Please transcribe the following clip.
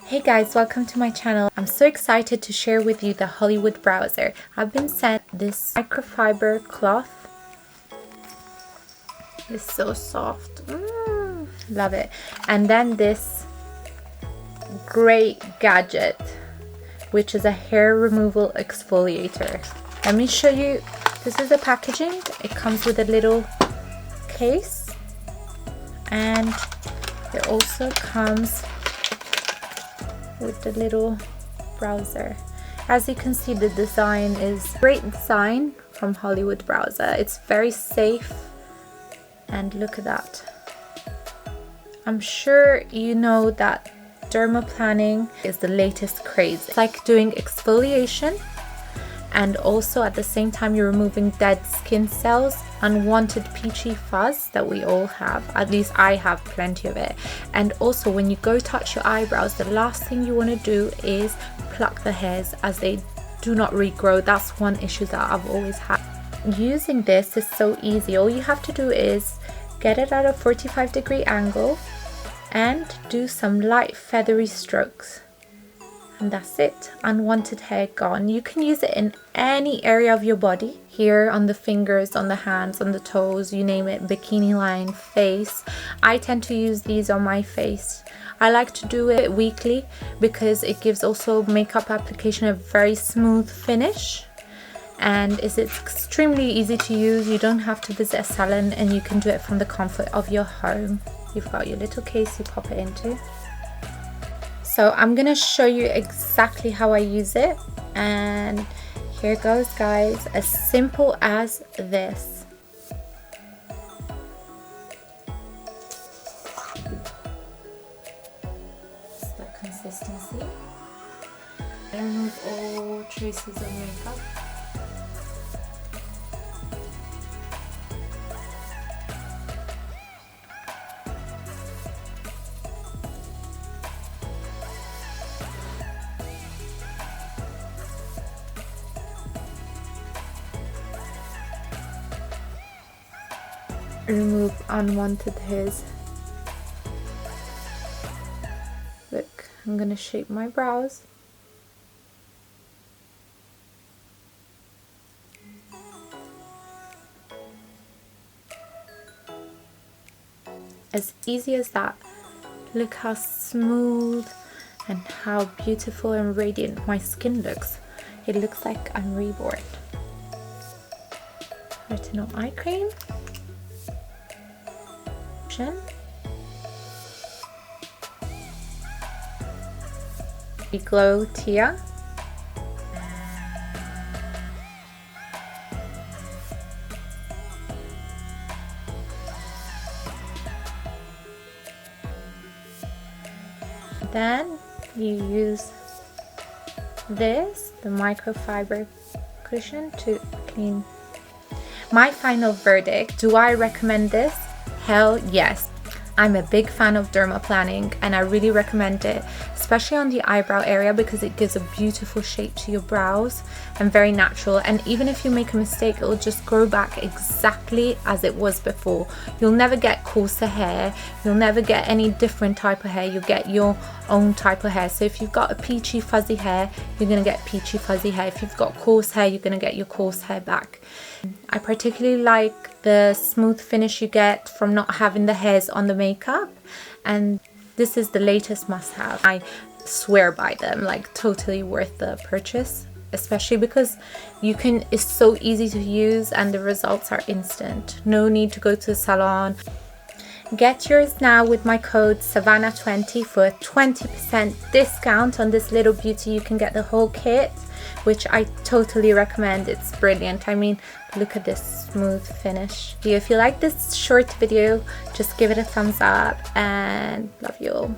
Hey guys, welcome to my channel. I'm so excited to share with you the Hollywood Browzer. I've been sent this microfiber cloth. It's so soft. Love it. And then this great gadget, which is a hair removal exfoliator. Let me show you. This is the packaging. It comes with a little case, and it also comes with the little browser. As you can see, the design is great design from Hollywood Browzer. It's very safe, and look at that. I'm sure you know that dermaplanning is the latest craze. It's like doing exfoliation, and also at the same time you're removing dead skin cells, unwanted peachy fuzz that we all have. At least I have plenty of it. And also when you go touch your eyebrows, the last thing you want to do is pluck the hairs, as they do not regrow. That's one issue that I've always had. Using this is so easy. All you have to do is get it at a 45-degree angle and do some light feathery strokes. And that's it. Unwanted hair gone. You can use it in any area of your body. Here on the fingers, on the hands, on the toes, you name it, bikini line, face. I tend to use these on my face. I like to do it weekly because it gives also makeup application a very smooth finish. And it's extremely easy to use. You don't have to visit a salon, and you can do it from the comfort of your home. You've got your little case you pop it into. So I'm gonna show you exactly how I use it, and here goes, guys. As simple as this. It's the consistency. I remove all traces of makeup. Remove unwanted hairs. Look, I'm gonna shape my brows. As easy as that. Look how smooth and how beautiful and radiant my skin looks. It looks like I'm reborn. Retinol eye cream. Glow Tia. Then you use this, the microfiber cushion, to clean. My final verdict, do I recommend this? Hell yes. I'm a big fan of dermaplanning, and I really recommend it, especially on the eyebrow area, because it gives a beautiful shape to your brows and very natural. And even if you make a mistake, it will just grow back exactly as it was before. You'll never get coarser hair. You'll never get any different type of hair. You'll get your own type of hair. So if you've got a peachy fuzzy hair, you're going to get peachy fuzzy hair. If you've got coarse hair, you're going to get your coarse hair back. I particularly like the smooth finish you get from not having the hairs on the makeup, and this is the latest must-have. I swear by them, like totally worth the purchase, especially because it's so easy to use and the results are instant. No need to go to the salon. Get yours now with my code Savannah20 for a 20% discount on this little beauty. You can get the whole kit, which I totally recommend. It's brilliant. I mean, look at this smooth finish. If you like this short video, just give it a thumbs up, and love you all.